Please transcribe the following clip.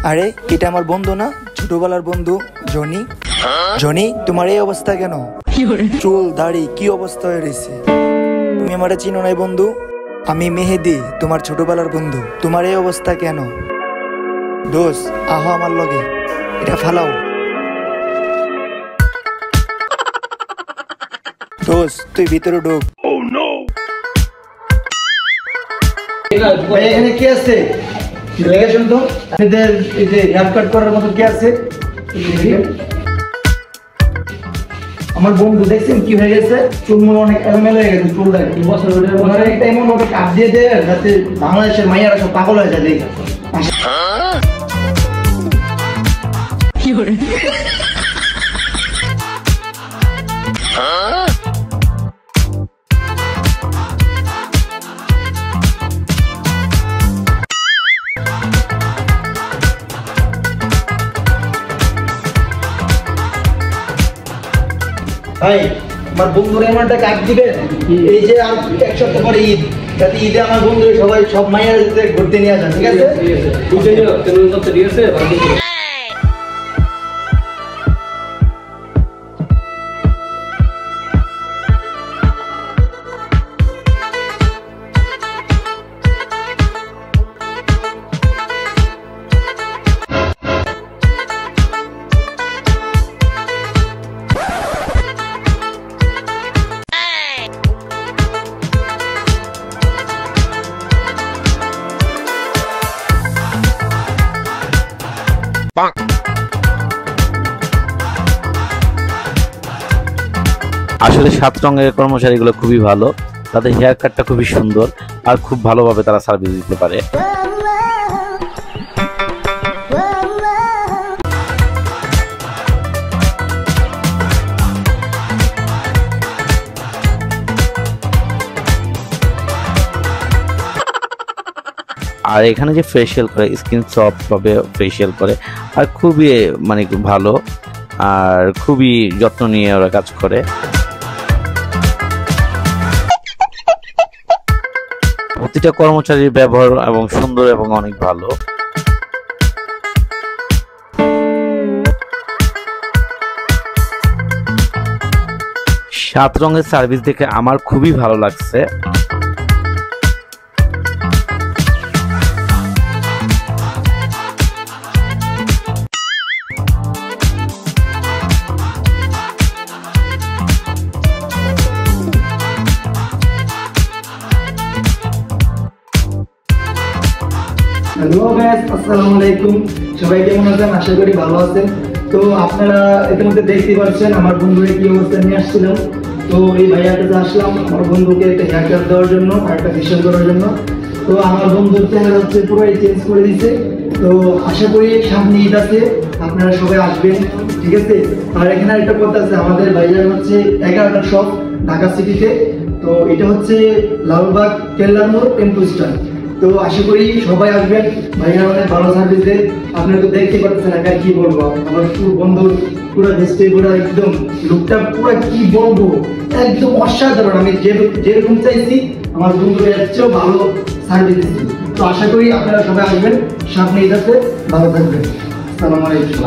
আরে এটা আমার বন্ধু না, ছোটবেলার বন্ধু জনি। জনি, তোমার এই অবস্থা কেন? চুল দাড়ি কি অবস্থা হয়ে রয়েছে? তুমি আমারে চিনো নাই বন্ধু? আমি মেহেদি, তোমার ছোটবেলার বন্ধু। তোমার এই অবস্থা কেন? দোস্ত আহ আমার লগে, এটা ফালাও। দোস্ত তুই ভিতরে ঢোক। এখানে কি আছে? দেখেছেন তো আপনাদের এই যে হেয়ার কাট করার মতো কি আছে? আমার বন্ধু দেখছেন কি হয়ে গেছে, চুলমুল অনেক এলোমেলো হয়ে গেছে। চুল দেখ একটা এমন ভাবে কাট দিয়ে দেয় যাতে বাংলাদেশের মাইয়ারা সব পাগল হয়ে যায়। দেখে ভাই, আমার বন্ধুরা এমন একটা কাজ দিবে, এই যে আর এক সপ্তাহ পরে ঈদ, যাতে ঈদে আমার বন্ধুরা সবাই সব মায়ের ঘুরতে নিয়ে আসেন, ঠিক আছে? আসলে 7 রঙের কর্মচারীগুলো খুবই ভালো, তাদের হেয়ার কাটটা খুবই সুন্দর আর খুব ভালোভাবে তারা সার্ভিস দিতে পারে। আর এখানে যে ফেশিয়াল করে, স্কিন সফট ভাবে ফেশিয়াল করে, আর খুবই মানে ভালো আর খুবই যত্ন নিয়ে ওরা কাজ করে। প্রতিটা কর্মচারীর ব্যবহার এবং সুন্দর এবং অনেক ভালো। 7 রঙের সার্ভিস দেখে আমার খুবই ভালো লাগছে। হ্যালো গাইস, আসসালামু আলাইকুম। সবাই কেমন আছেন? আশা করি ভালো আছেন। তো আপনারা ইতিমধ্যে দেখতে পাচ্ছেন আমার বন্ধুকে কি অবস্থা নিয়ে আসছিলাম। তো এই ভাইয়ার কাছে আসলাম আমার বন্ধুকে একটা হেয়ার কাট দেওয়ার জন্য আর একটা ফেশিয়াল করার জন্য। তো আমার বন্ধুর চেহারা হচ্ছে পুরোই চেঞ্জ করে দিয়েছে। তো আশা করি সামনে ঈদ আছে, আপনারা সবাই আসবেন, ঠিক আছে? আর এখানে একটা কথা আছে, আমাদের ভাইয়ার হচ্ছে 11টা শপ ঢাকা সিটিতে। তো এটা হচ্ছে লালবাগ কেল্লার মোড় টেম্পল স্টার। তো আশা করি সবাই আসবেন, ভাইয়া অনেক ভালো সার্ভিস দেয়। আপনারা তো দেখতে পাচ্ছেন, একা কি বলবো, আমার বন্ধুর পুরো ভেস্টে পুরো একদম লুকটা পুরো কি বলবো, একদম অসাধারণ। আমি যেরকম চাইছি আমার বন্ধুর এর চেয়েও ভালো সার্ভিস দিচ্ছি। তো আশা করি আপনারা সবাই আসবেন, সামনে ঈদ আছে, ভালো থাকবেন। আসসালামু আলাইকুম।